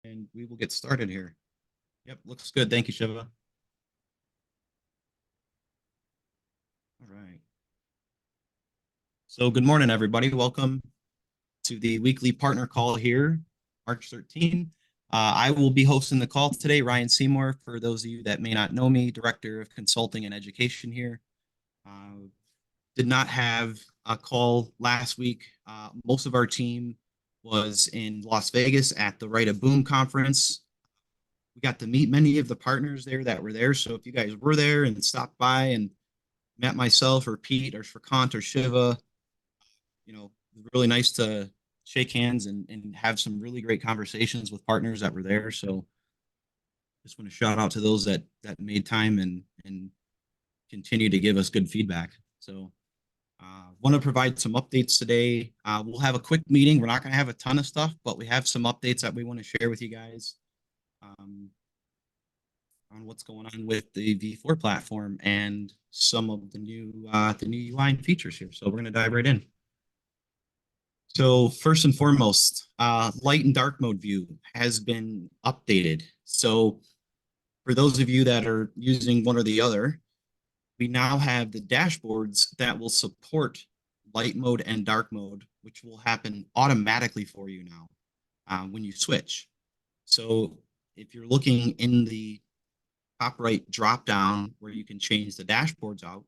And we will get started here. Yep, looks good. Thank you, Shiva. All right. So good morning, everybody. Welcome to the weekly partner call here, March 13th. I will be hosting the call today, Ryan Seymour, for those of you that may not know me, Director of Consulting and Education here. Did not have a call last week. Most of our team was in Las Vegas at the Right of Boom conference. We got to meet many of the partners there that were there. So if you guys were there and stopped by and met myself or Pete or Shrikant or Shiva, it was really nice to shake hands and have some really great conversations with partners that were there. So just want to shout out to those that made time and continue to give us good feedback. So want to provide some updates today. We'll have a quick meeting. We're not going to have a ton of stuff, but we have some updates that we want to share with you guys. On what's going on with the V4 platform and some of the new UI and features here. So we're going to dive right in. So first and foremost, light and dark mode view has been updated. So for those of you that are using one or the other, we now have the dashboards that will support light mode and dark mode, which will happen automatically for you now when you switch. So if you're looking in the top right drop down where you can change the dashboards out,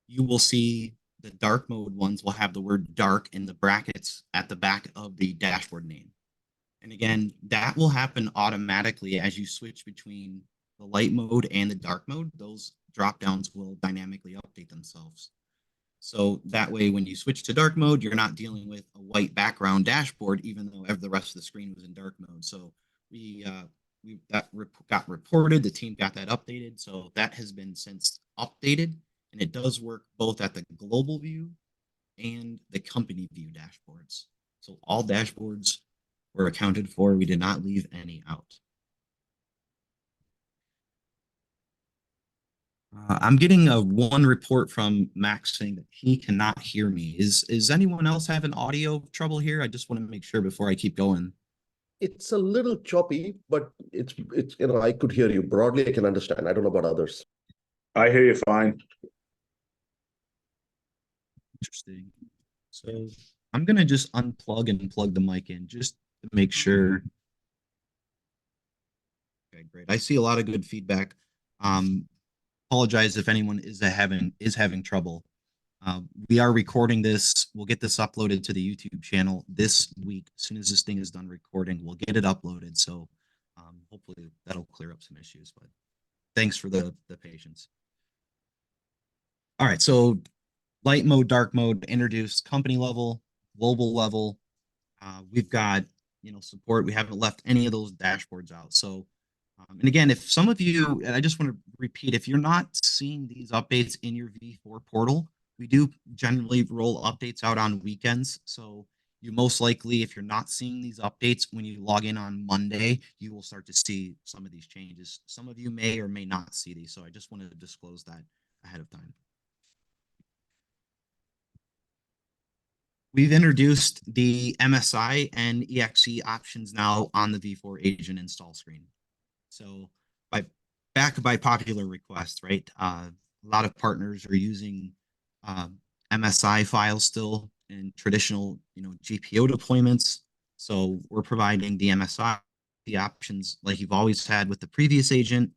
you will see the dark mode ones will have the word dark in the brackets at the back of the dashboard name. And again, that will happen automatically as you switch between the light mode and the dark mode. Those drop downs will dynamically update themselves. So that way, when you switch to dark mode, you're not dealing with a white background dashboard, even though the rest of the screen was in dark mode. So that got reported. The team got that updated. So that has been since updated, and it does work both at the global view and the company view dashboards. So all dashboards were accounted for. We did not leave any out. I'm getting one report from Max saying that he cannot hear me. Is anyone else having audio trouble here? I just want to make sure before I keep going. It's a little choppy, but it's I could hear you broadly. I can understand. I don't know about others. I hear you fine. Interesting. So I'm gonna just unplug and plug the mic in just to make sure. Okay, great. I see a lot of good feedback. Apologize if anyone is having trouble. We are recording this. We'll get this uploaded to the YouTube channel this week. As soon as this thing is done recording, we'll get it uploaded. So hopefully that'll clear up some issues. But thanks for the patience. All right, so light mode, dark mode introduced, company level, global level. We've got support. We haven't left any of those dashboards out. So and again, if some of you, and I just want to repeat, if you're not seeing these updates in your V4 portal, we do generally roll updates out on weekends. So you most likely, if you're not seeing these updates when you log in on Monday, you will start to see some of these changes. Some of you may or may not see these. So I just wanted to disclose that ahead of time. We've introduced the MSI and EXE options now on the V4 agent install screen. So back by popular request, right? A lot of partners are using MSI files still in traditional, GPO deployments. So we're providing the MSI, the options like you've always had with the previous agent.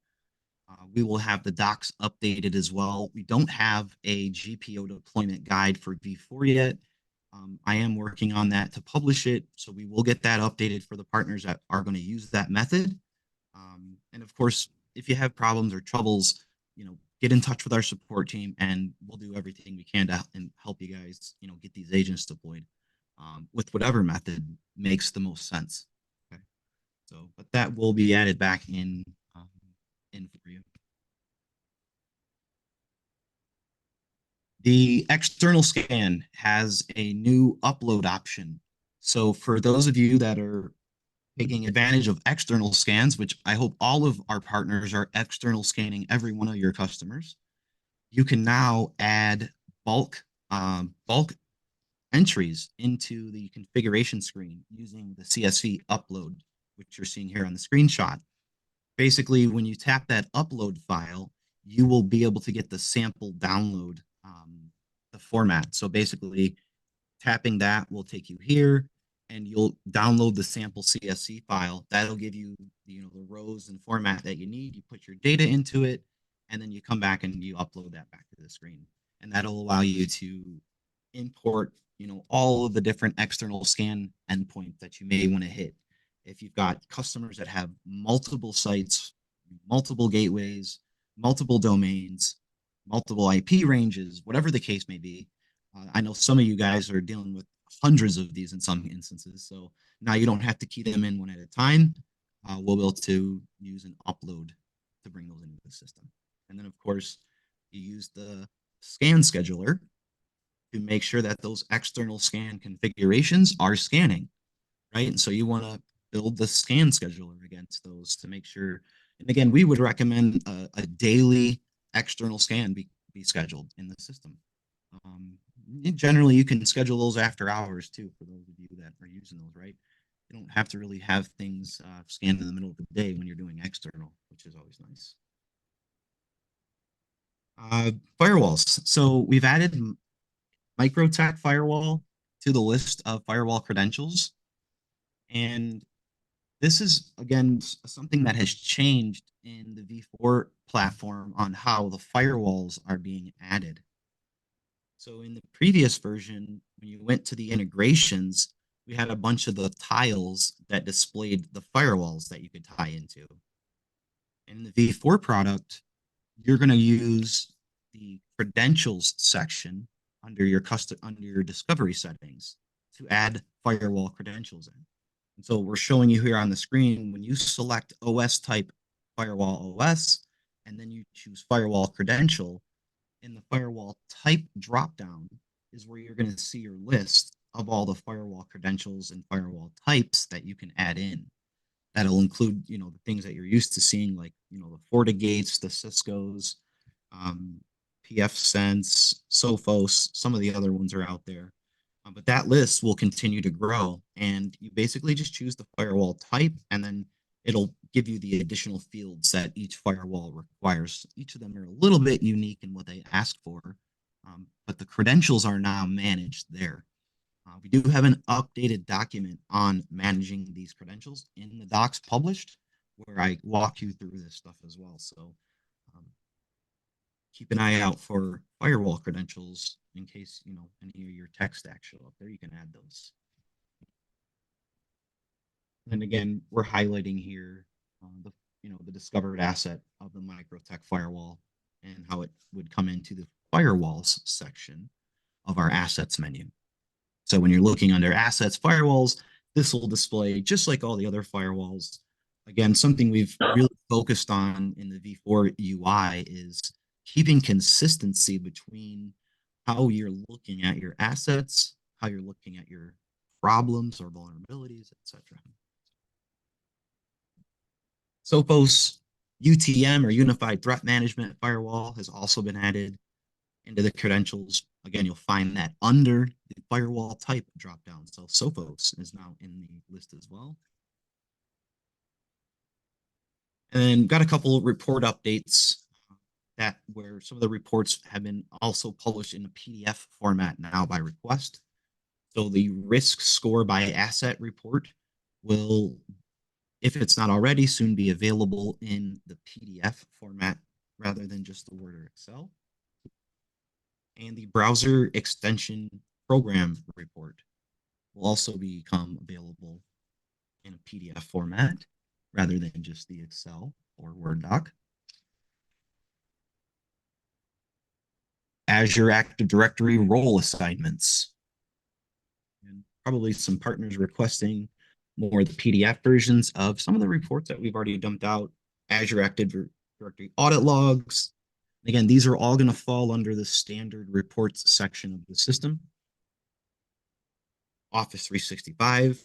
We will have the docs updated as well. We don't have a GPO deployment guide for V4 yet. I am working on that to publish it. So we will get that updated for the partners that are going to use that method. And of course, if you have problems or troubles, get in touch with our support team and we'll do everything we can to help you guys, get these agents deployed with whatever method makes the most sense. Okay. So, but that will be added back in for you. The external scan has a new upload option. So for those of you that are taking advantage of external scans, which I hope all of our partners are external scanning every one of your customers, you can now add bulk entries into the configuration screen using the CSV upload which you're seeing here on the screenshot. Basically, when you tap that upload file, you will be able to get the sample download, the format. So basically, tapping that will take you here, and you'll download the sample CSV file. That'll give you, the rows and format that you need. You put your data into it, and then you come back and you upload that back to the screen. And that'll allow you to import, all of the different external scan endpoints that you may want to hit. If you've got customers that have multiple sites, multiple gateways, multiple domains, multiple IP ranges, whatever the case may be. I know some of you guys are dealing with hundreds of these in some instances. So now you don't have to key them in one at a time. We'll be able to use an upload to bring those into the system. And then, of course, you use the scan scheduler to make sure that those external scan configurations are scanning, right? And so you want to build the scan scheduler against those to make sure. And again, we would recommend a daily external scan be scheduled in the system. Generally, you can schedule those after hours too, for those of you that are using those, right? You don't have to really have things scanned in the middle of the day when you're doing external, which is always nice. Firewalls. So we've added MicroTech firewall to the list of firewall credentials. And this is, again, something that has changed in the V4 platform on how the firewalls are being added. So in the previous version, when you went to the integrations, we had a bunch of the tiles that displayed the firewalls that you could tie into. In the V4 product, you're going to use the credentials section under your discovery settings to add firewall credentials in. And so we're showing you here on the screen, when you select OS type firewall OS, and then you choose firewall credential, in the firewall type dropdown is where you're going to see your list of all the firewall credentials and firewall types that you can add in. That'll include, the things that you're used to seeing, like, the FortiGates, the Cisco's, pfSense, Sophos, some of the other ones are out there. But that list will continue to grow, and you basically just choose the firewall type, and then it'll give you the additional fields that each firewall requires. Each of them are a little bit unique in what they ask for, but the credentials are now managed there. We do have an updated document on managing these credentials in the docs published, where I walk you through this stuff as well. So keep an eye out for firewall credentials in case, any of your tech stacks show up there. You can add those. And again, we're highlighting here the discovered asset of the MicroTech firewall and how it would come into the firewalls section of our assets menu. So when you're looking under assets firewalls, this will display just like all the other firewalls. Again, something we've really focused on in the V4 UI is keeping consistency between how you're looking at your assets, how you're looking at your problems or vulnerabilities, etc. Sophos UTM, or Unified Threat Management Firewall, has also been added into the credentials. Again, you'll find that under the firewall type dropdown. So Sophos is now in the list as well. And then got a couple of report updates where some of the reports have been also published in a PDF format now by request. So the risk score by asset report will, if it's not already, soon be available in the PDF format rather than just the Word or Excel. And the browser extension program report will also become available in a PDF format rather than just the Excel or Word doc. Azure Active Directory role assignments. And probably some partners requesting more of the PDF versions of some of the reports that we've already dumped out. Azure Active Directory audit logs. Again, these are all going to fall under the standard reports section of the system. Office 365.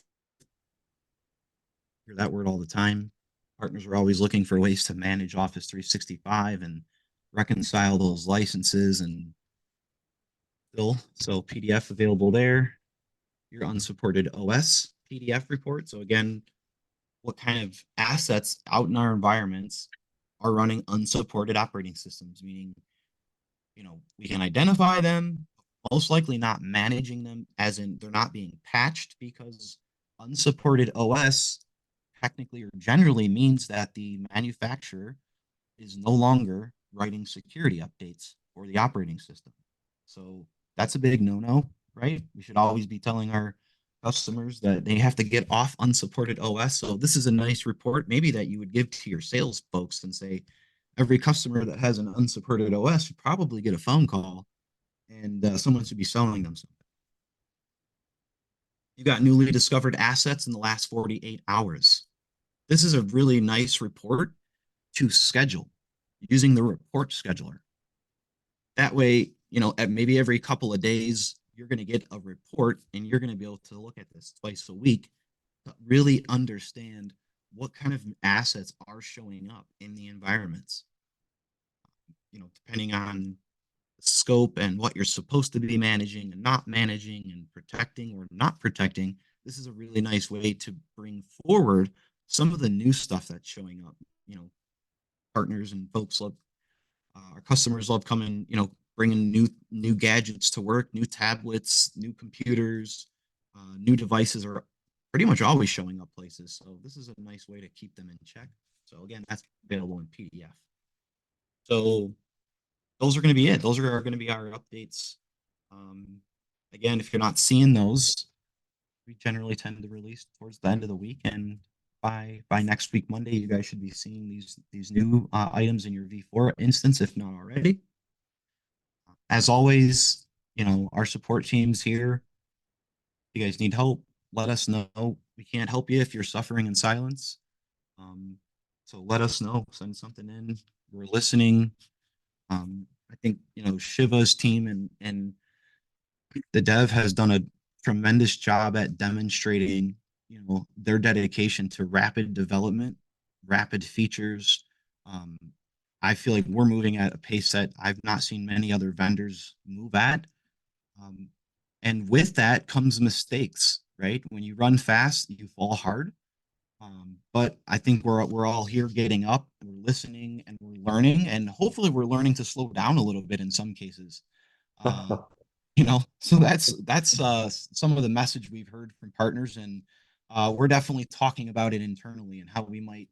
Hear that word all the time. Partners are always looking for ways to manage Office 365 and reconcile those licenses and still. So PDF available there. Your unsupported OS PDF report. So again, what kind of assets out in our environments are running unsupported operating systems, meaning, we can identify them, most likely not managing them, as in they're not being patched, because unsupported OS technically or generally means that the manufacturer is no longer writing security updates for the operating system. So that's a big no-no, right? We should always be telling our customers that they have to get off unsupported OS. So this is a nice report, maybe that you would give to your sales folks and say, every customer that has an unsupported OS should probably get a phone call, and someone should be selling them something. You got newly discovered assets in the last 48 hours. This is a really nice report to schedule using the report scheduler. That way, at maybe every couple of days, you're going to get a report, and you're going to be able to look at this twice a week to really understand what kind of assets are showing up in the environments. Depending on the scope and what you're supposed to be managing and not managing and protecting or not protecting, this is a really nice way to bring forward some of the new stuff that's showing up. Partners and folks love, our customers love coming, bringing new gadgets to work, new tablets, new computers, new devices are pretty much always showing up places. So this is a nice way to keep them in check. So again, that's available in PDF. So those are going to be it. Those are going to be our updates. Again, if you're not seeing those, we generally tend to release towards the end of the week, and by next week Monday, you guys should be seeing these new items in your V4 instance, if not already. As always, our support team's here. If you guys need help, let us know. We can't help you if you're suffering in silence. So let us know. Send something in. We're listening. I think Shiva's team and the dev has done a tremendous job at demonstrating their dedication to rapid development, rapid features. I feel like we're moving at a pace that I've not seen many other vendors move at. And with that comes mistakes, right? When you run fast, you fall hard. But I think we're all here getting up, we're listening, and we're learning, and hopefully we're learning to slow down a little bit in some cases. So that's some of the message we've heard from partners, and we're definitely talking about it internally and how we might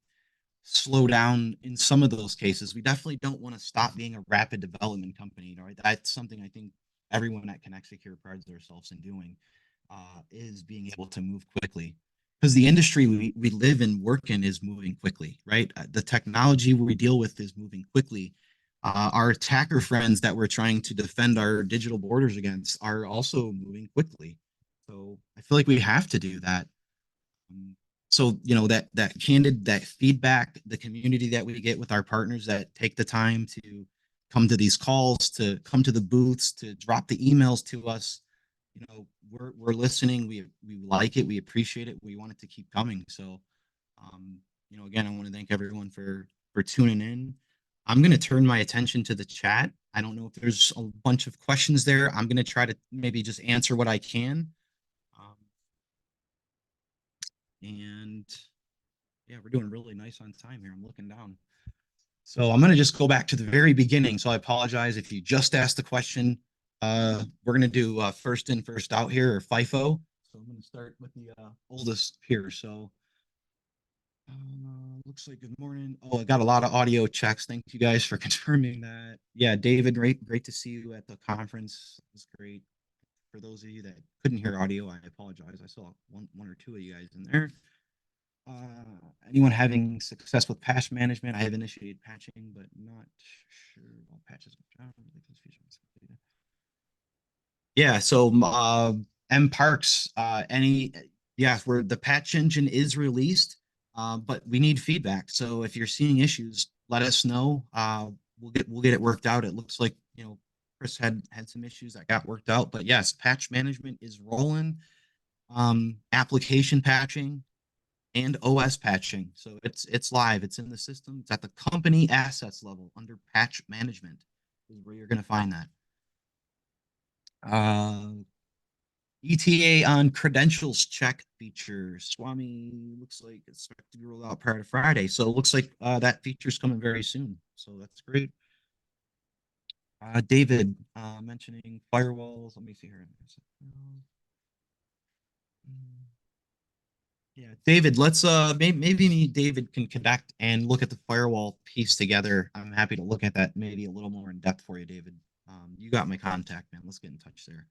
slow down in some of those cases. We definitely don't want to stop being a rapid development company, right? That's something I think everyone at ConnectSecure prides themselves in doing, is being able to move quickly. Because the industry we live and work in is moving quickly, right? The technology we deal with is moving quickly. Our attacker friends that we're trying to defend our digital borders against are also moving quickly. So I feel like we have to do that. So that feedback, the community that we get with our partners that take the time to come to these calls, to come to the booths, to drop the emails to us, we're listening. We like it. We appreciate it. We want it to keep coming. So, again, I want to thank everyone for tuning in. I'm going to turn my attention to the chat. I don't know if there's a bunch of questions there. I'm going to try to maybe just answer what I can. And yeah, we're doing really nice on time here. I'm looking down. So I'm going to just go back to the very beginning. So I apologize if you just asked the question. We're going to do first in, first out here, or FIFO. So I'm going to start with the oldest here. So looks like good morning. Oh, I got a lot of audio checks. Thank you guys for confirming that. Yeah, David, great to see you at the conference. It was great. For those of you that couldn't hear audio, I apologize. I saw one or two of you guys in there. Anyone having success with patch management? I have initiated patching, but not sure about patches. Yeah, so M Parks, where the patch engine is released, but we need feedback. So if you're seeing issues, let us know. We'll get it worked out. It looks like Chris had some issues that got worked out, but yes, patch management is rolling. Application patching and OS patching. So it's live. It's in the system. It's at the company assets level under patch management is where you're going to find that. ETA on credentials check feature. Swami looks like it's expected to roll out prior to Friday. So it looks like that feature's coming very soon. So that's great. David mentioning firewalls. Let me see here. Yeah, David, let's maybe me and David can connect and look at the firewall piece together. I'm happy to look at that maybe a little more in depth for you, David. You got my contact, man. Let's get in touch there.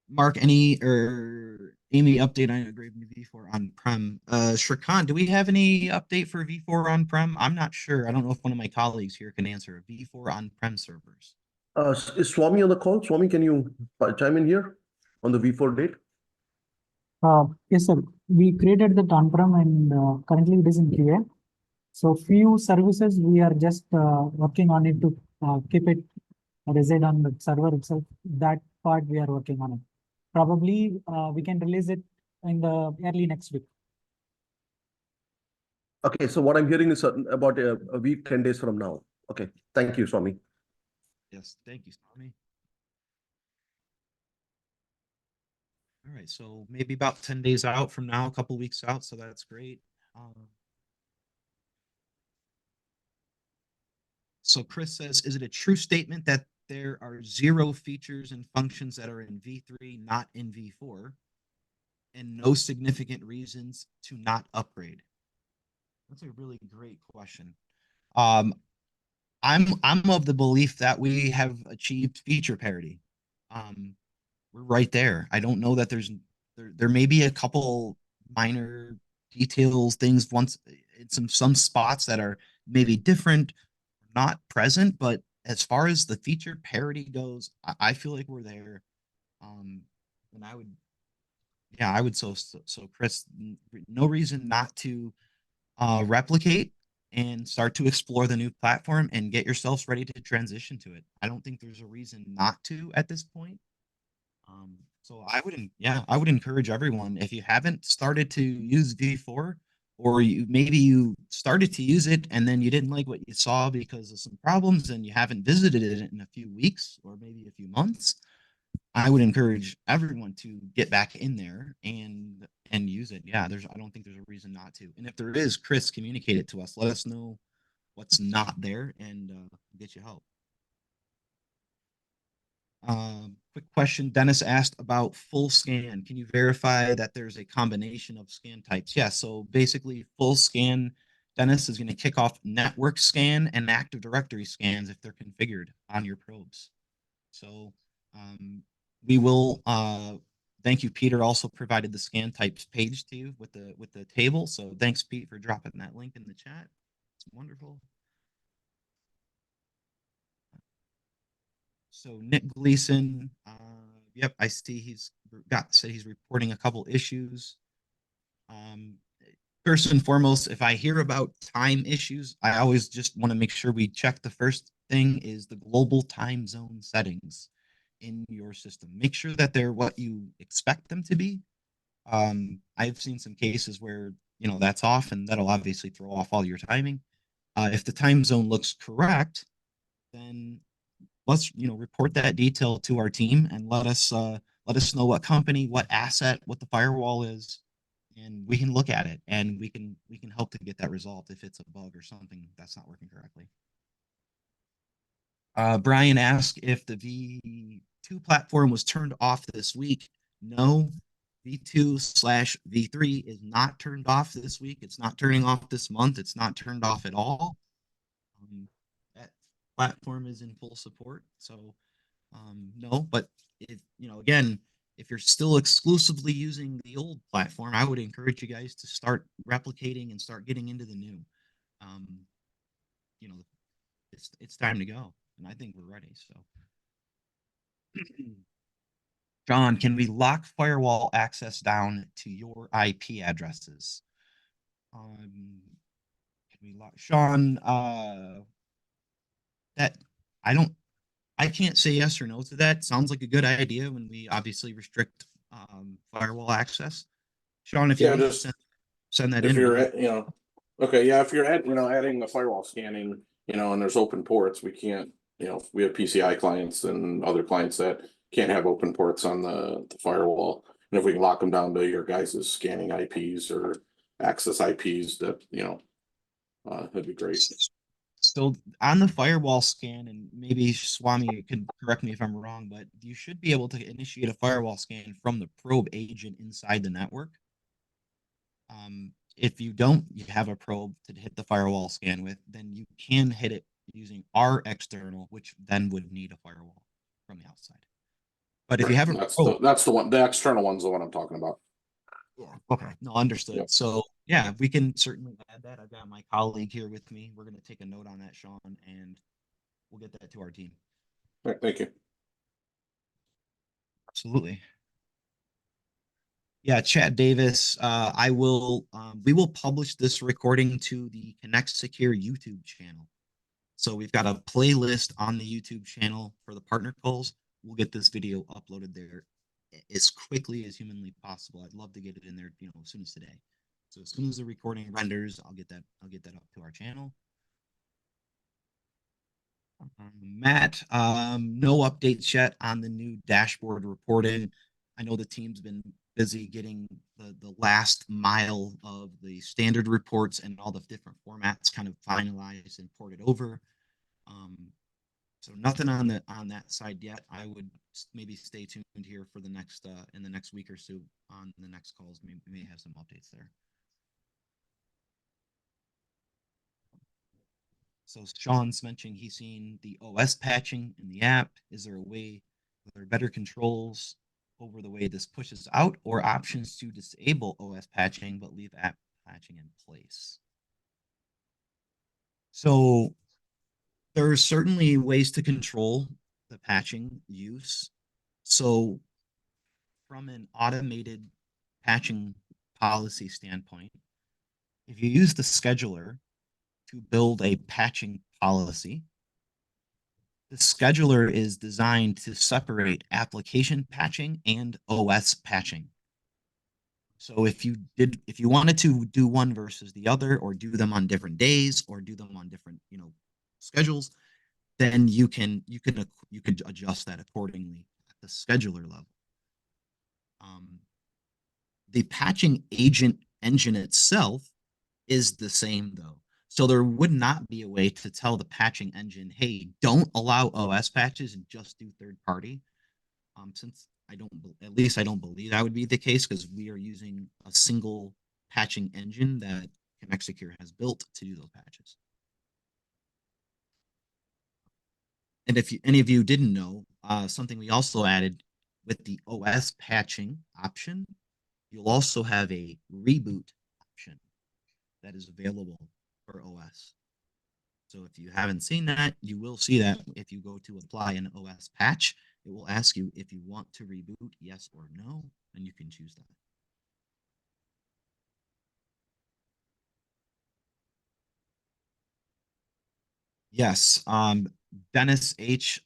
Mark, any or Amy update on upgrade V4 on-prem? Shrikant, do we have any update for V4 on-prem? I'm not sure. I don't know if one of my colleagues here can answer. V4 on-prem servers. Is Swami on the call? Swami, can you chime in here on the V4 date? Yes, sir. We created the on-prem and currently it is in QA. So few services we are just working on it to keep it reside on the server itself. That part we are working on it. Probably we can release it in the early next week. Okay, so what I'm hearing is about a week, 10 days from now. Okay, thank you, Swami. Yes, thank you, Swami. All right, so maybe about 10 days out from now, a couple weeks out, so that's great. So Chris says, is it a true statement that there are 0 features and functions that are in V3, not in V4, and no significant reasons to not upgrade? That's a really great question. I'm of the belief that we have achieved feature parity. We're right there. I don't know that there may be a couple minor details, things once in some spots that are maybe different, not present, but as far as the feature parity goes, I feel like we're there. And I would, yeah, I would so Chris, no reason not to replicate and start to explore the new platform and get yourselves ready to transition to it. I don't think there's a reason not to at this point. So I would encourage everyone, if you haven't started to use V4, or you started to use it and then you didn't like what you saw because of some problems and you haven't visited it in a few weeks or maybe a few months, I would encourage everyone to get back in there and use it. Yeah, I don't think there's a reason not to. And if there is, Chris, communicate it to us. Let us know what's not there and get you help. Quick question. Dennis asked about full scan. Can you verify that there's a combination of scan types? Yeah, so basically full scan, Dennis, is going to kick off network scan and Active Directory scans if they're configured on your probes. So we will thank you, Peter also provided the scan types page to you with the table. So thanks, Pete, for dropping that link in the chat. It's wonderful. So Nick Gleason, yep, I see he's reporting a couple issues. First and foremost, if I hear about time issues, I always just want to make sure we check. The first thing is the global time zone settings in your system. Make sure that they're what you expect them to be. I've seen some cases where, that's off, and that'll obviously throw off all your timing. If the time zone looks correct, then let's report that detail to our team and let us know what company, what asset, what the firewall is, and we can look at it and we can help to get that resolved if it's a bug or something that's not working correctly. Brian asked if the V2 platform was turned off this week. No, V2/V3 is not turned off this week. It's not turning off this month. It's not turned off at all. That platform is in full support. So no, but again, if you're still exclusively using the old platform, I would encourage you guys to start replicating and start getting into the new. It's time to go, and I think we're ready. So, John, can we lock firewall access down to your IP addresses? Can we lock Sean? That I can't say yes or no to that. Sounds like a good idea when we obviously restrict firewall access. Sean, if you want to send that if in. you're okay, yeah, if you're adding the firewall scanning, and there's open ports, we can't, we have PCI clients and other clients that can't have open ports on the firewall. And if we can lock them down to your guys' scanning IPs or access IPs, that, that'd be great. So on the firewall scan, and maybe Swami can correct me if I'm wrong, but you should be able to initiate a firewall scan from the probe agent inside the network. If you don't have a probe to hit the firewall scan with, then you can hit it using our external, which then would need a firewall from the outside. But if you have a probe, That's the one, the external one's the one I'm talking about. okay, no, understood. Yep. So yeah, we can certainly add that. I've got my colleague here with me. We're going to take a note on that, Sean, and we'll get that to our team. All right, thank you. Absolutely. Yeah, Chad Davis, we will publish this recording to the ConnectSecure YouTube channel. So we've got a playlist on the YouTube channel for the partner calls. We'll get this video uploaded there as quickly as humanly possible. I'd love to get it in there, as soon as today. So as soon as the recording renders, I'll get that up to our channel. Matt, no updates yet on the new dashboard reporting. I know the team's been busy getting the last mile of the standard reports and all the different formats kind of finalized and ported over. So nothing on that side yet. I would maybe stay tuned here for the next in the next week or so on the next calls. Maybe we may have some updates there. So Sean's mentioning he's seen the OS patching in the app. Is there better controls over the way this pushes out, or options to disable OS patching but leave app patching in place? So there are certainly ways to control the patching use. So from an automated patching policy standpoint, if you use the scheduler to build a patching policy, the scheduler is designed to separate application patching and OS patching. So if you wanted to do one versus the other, or do them on different days, or do them on different, schedules, then you could adjust that accordingly at the scheduler level. The patching agent engine itself is the same though. So there would not be a way to tell the patching engine, hey, don't allow OS patches and just do third party. Since I don't believe that would be the case, because we are using a single patching engine that ConnectSecure has built to do those patches. And if any of you didn't know, something we also added with the OS patching option, you'll also have a reboot option that is available for OS. So if you haven't seen that, you will see that if you go to apply an OS patch, it will ask you if you want to reboot, yes or no, and you can choose that. Yes, Dennis H,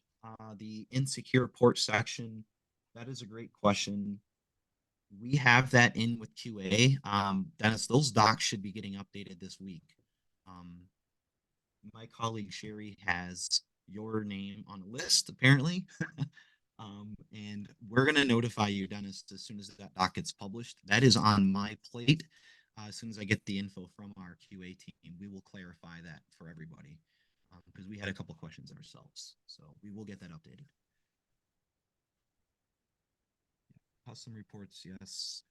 the insecure port section, that is a great question. We have that in with QA. Dennis, those docs should be getting updated this week. My colleague Sherry has your name on a list, apparently. And we're going to notify you, Dennis, as soon as that doc gets published. That is on my plate. As soon as I get the info from our QA team, we will clarify that for everybody, because we had a couple questions ourselves. So we will get that updated. Custom reports, yes.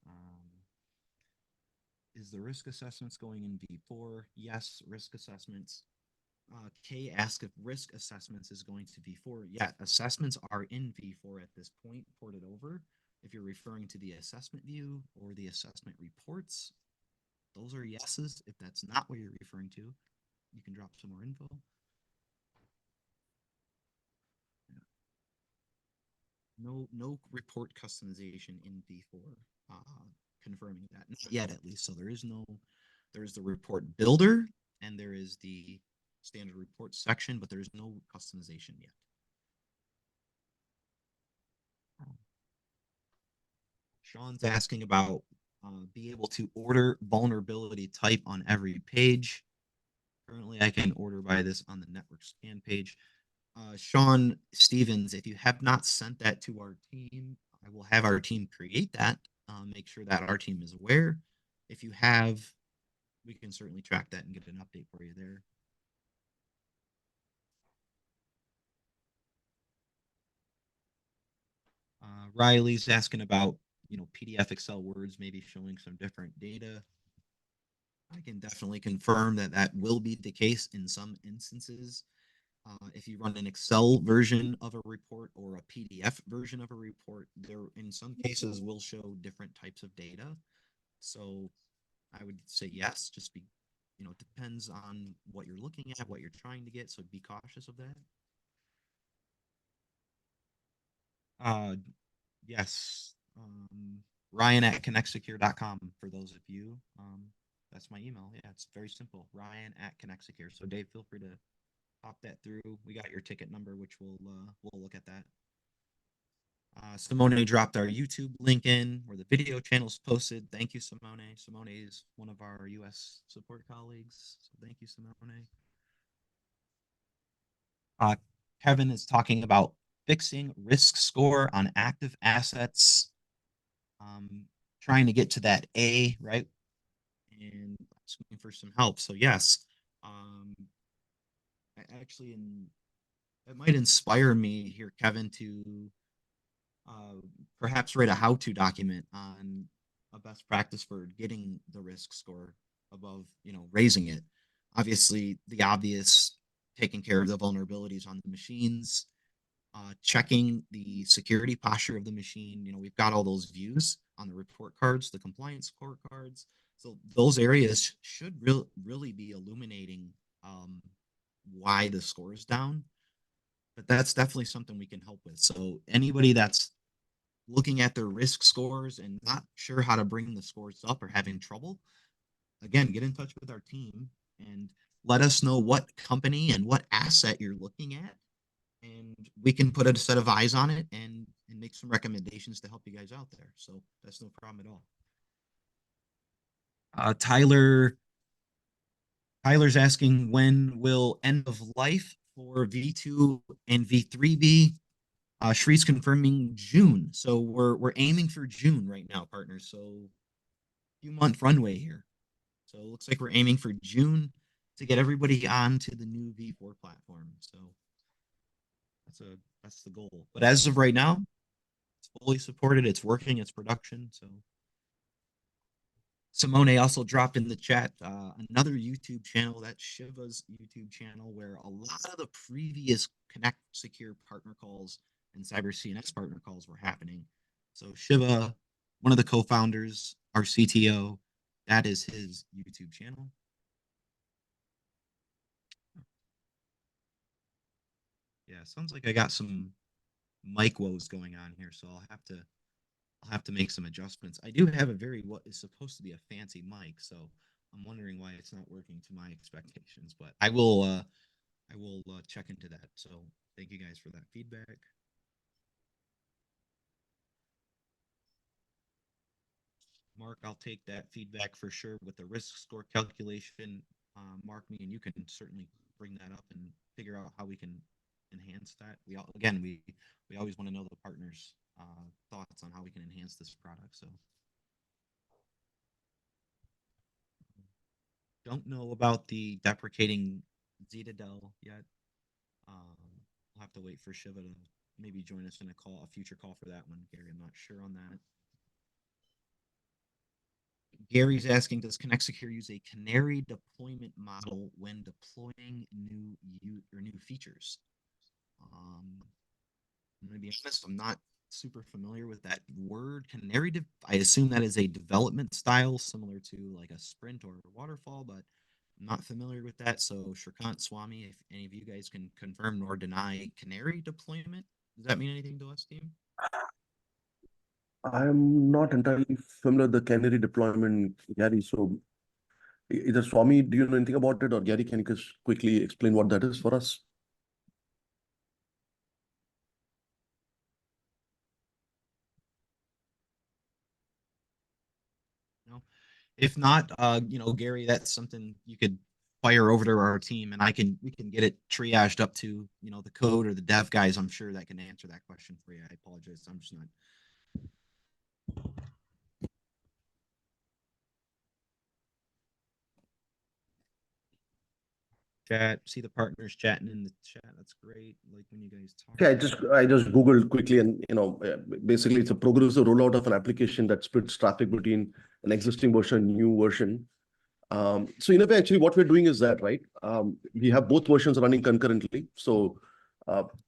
Is the risk assessments going in V4? Yes, risk assessments. Kay asked if risk assessments is going to V4. Yeah, assessments are in V4 at this point, ported over. If you're referring to the assessment view or the assessment reports, those are yeses. If that's not what you're referring to, you can drop some more info. No report customization in V4. Confirming that, not yet at least. So there's the report builder and there is the standard report section, but there's no customization yet. Sean's asking about be able to order vulnerability type on every page. Currently, I can order by this on the network scan page. Sean Stevens, if you have not sent that to our team, I will have our team create that. Make sure that our team is aware. If you have, we can certainly track that and get an update for you there. Riley's asking about, PDF, Excel, Words, maybe showing some different data. I can definitely confirm that that will be the case in some instances. If you run an Excel version of a report or a PDF version of a report, there in some cases will show different types of data. So I would say yes, just be, it depends on what you're looking at, what you're trying to get. So be cautious of that. Yes. Ryan at ConnectSecure.com for those of you. That's my email. Yeah, it's very simple. Ryan at ConnectSecure. So Dave, feel free to pop that through. We got your ticket number, which we'll look at that. Simone dropped our YouTube link in where the video channel is posted. Thank you, Simone. Simone is one of our US support colleagues. So thank you, Simone. Kevin is talking about fixing risk score on active assets. Trying to get to that A, right? And asking for some help. So yes, actually, it might inspire me here, Kevin, to perhaps write a how-to document on a best practice for getting the risk score above, raising it. Obviously, the obvious, taking care of the vulnerabilities on the machines, checking the security posture of the machine. We've got all those views on the report cards, the compliance scorecards. So those areas should really be illuminating why the score is down. But that's definitely something we can help with. So anybody that's looking at their risk scores and not sure how to bring the scores up or having trouble, again, get in touch with our team and let us know what company and what asset you're looking at. And we can put a set of eyes on it and make some recommendations to help you guys out there. So that's no problem at all. Tyler's asking, when will end of life for V2 and V3 be? Shree's confirming June. So we're aiming for June right now, partners. So few month runway here. So it looks like we're aiming for June to get everybody onto the new V4 platform. So that's the goal. But as of right now, it's fully supported. It's working. It's production. So Simone also dropped in the chat another YouTube channel. That's Shiva's YouTube channel, where a lot of the previous ConnectSecure partner calls and Cyber CNS partner calls were happening. So Shiva, one of the co-founders, our CTO, that is his YouTube channel. Yeah, sounds like I got some mic woes going on here, so I'll have to make some adjustments. I do have a what is supposed to be a fancy mic, so I'm wondering why it's not working to my expectations, but I will check into that. So thank you guys for that feedback. Mark, I'll take that feedback for sure with the risk score calculation. Mark, me and you can certainly bring that up and figure out how we can enhance that. We always want to know the partners' thoughts on how we can enhance this product. So don't know about the deprecating Zetadel yet. We'll have to wait for Shiva to maybe join us in a future call for that one, Gary. I'm not sure on that. Gary's asking, does ConnectSecure use a canary deployment model when deploying new features? I'm going to be honest, I'm not super familiar with that word canary. I assume that is a development style similar to like a sprint or a waterfall, but I'm not familiar with that. So Shrikant Swami, if any of you guys can confirm nor deny canary deployment, does that mean anything to us, team? I'm not entirely familiar with the canary deployment, Gary. So either Swami, do you know anything about it, or Gary, can you just quickly explain what that is for us? No. If not, Gary, that's something you could fire over to our team and we can get it triaged up to, you know, the code or the dev guys. I'm sure that can answer that question for you. I apologize. I'm just not. Chat, see the partners chatting in the chat. That's great. Like when you guys talk. Okay, I just Googled quickly, and basically it's a progressive rollout of an application that splits traffic between an existing version, new version. So in a way, actually, what we're doing is that, right? We have both versions running concurrently. So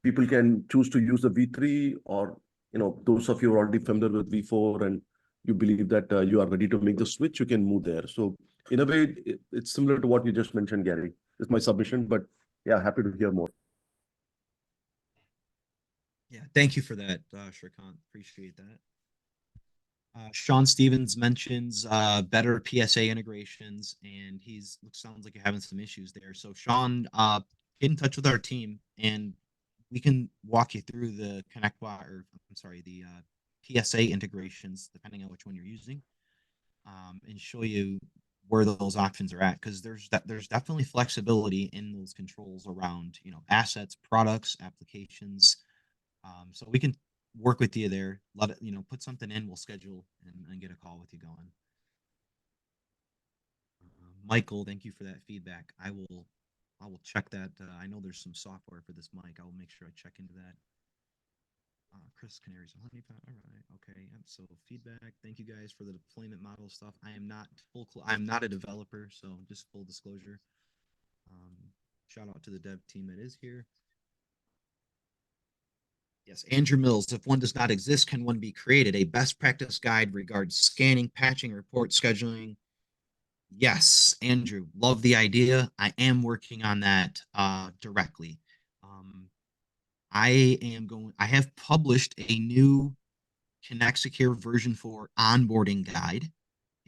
people can choose to use the V3, or those of you who are already familiar with V4 and you believe that you are ready to make the switch, you can move there. So in a way, it's similar to what you just mentioned, Gary. It's my submission, but yeah, happy to hear more. Yeah, thank you for that, Shrikant. Appreciate that. Sean Stevens mentions better PSA integrations, and sounds like you're having some issues there. So Sean, get in touch with our team, and we can walk you through the the PSA integrations, depending on which one you're using, and show you where those options are at. Because there's definitely flexibility in those controls around, you know, assets, products, applications. So we can work with you there. Let it, you know, put something in. We'll schedule and get a call with you going. Michael, thank you for that feedback. I will check that. I know there's some software for this mic. I will make sure I check into that. Chris Canaries, honey pot. All right, okay. So feedback. Thank you guys for the deployment model stuff. I'm not a developer, so just full disclosure. Shout out to the dev team that is here. Yes, Andrew Mills. If one does not exist, can one be created? A best practice guide regards scanning, patching, report scheduling. Yes, Andrew, love the idea. I am working on that directly. I have published a new ConnectSecure version 4 onboarding guide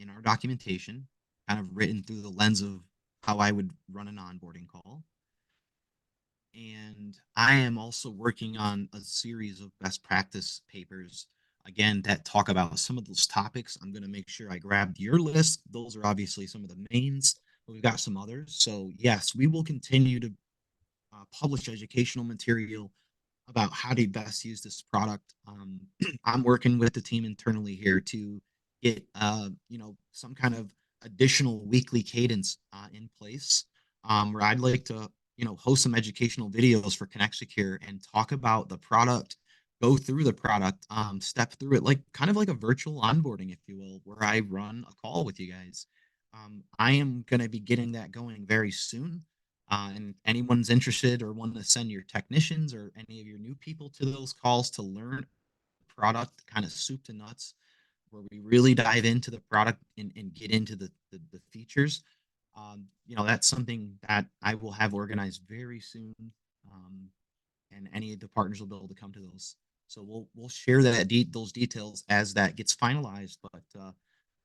in our documentation, kind of written through the lens of how I would run an onboarding call. And I am also working on a series of best practice papers, again, that talk about some of those topics. I'm going to make sure I grabbed your list. Those are obviously some of the mains, but we've got some others. So yes, we will continue to publish educational material about how to best use this product. I'm working with the team internally here to get some kind of additional weekly cadence in place, where I'd like to host some educational videos for ConnectSecure and talk about the product, go through the product, step through it, like kind of like a virtual onboarding, if you will, where I run a call with you guys. I am going to be getting that going very soon. And anyone's interested or want to send your technicians or any of your new people to those calls to learn product, kind of soup to nuts, where we really dive into the product and get into the features. That's something that I will have organized very soon. And any of the partners will be able to come to those. So we'll share those details as that gets finalized. But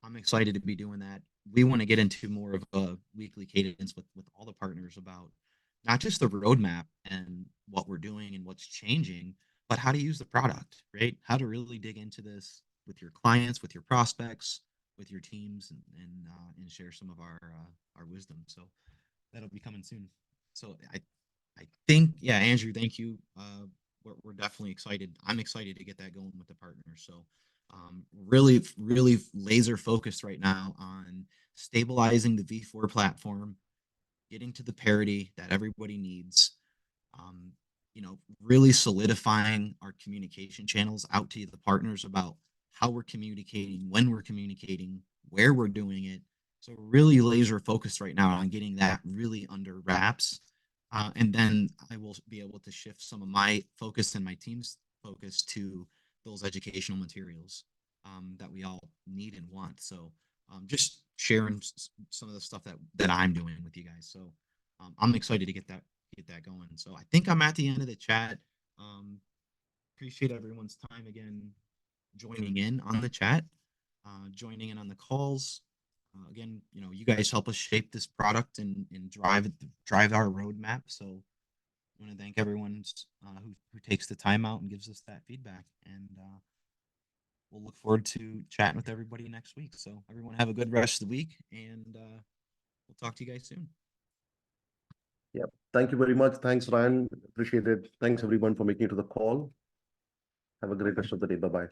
I'm excited to be doing that. We want to get into more of a weekly cadence with all the partners about not just the roadmap and what we're doing and what's changing, but how to use the product, right? How to really dig into this with your clients, with your prospects, with your teams, and share some of our wisdom. So that'll be coming soon. So I think, yeah, Andrew, thank you. We're definitely excited. I'm excited to get that going with the partners. So really, really laser focused right now on stabilizing the V4 platform, getting to the parity that everybody needs, really solidifying our communication channels out to the partners about how we're communicating, when we're communicating, where we're doing it. So we're really laser focused right now on getting that really under wraps. And then I will be able to shift some of my focus and my team's focus to those educational materials that we all need and want. So just sharing some of the stuff that I'm doing with you guys. So I'm excited to get that going. So I think I'm at the end of the chat. Appreciate everyone's time again, joining in on the chat, joining in on the calls. Again, you guys help us shape this product and drive our roadmap. So I want to thank everyone who takes the time out and gives us that feedback. And we'll look forward to chatting with everybody next week. So everyone have a good rest of the week, and we'll talk to you guys soon. Thank you very much. Thanks, Ryan. Appreciate it. Thanks everyone for making it to the call. Have a great rest of the day. Bye-bye.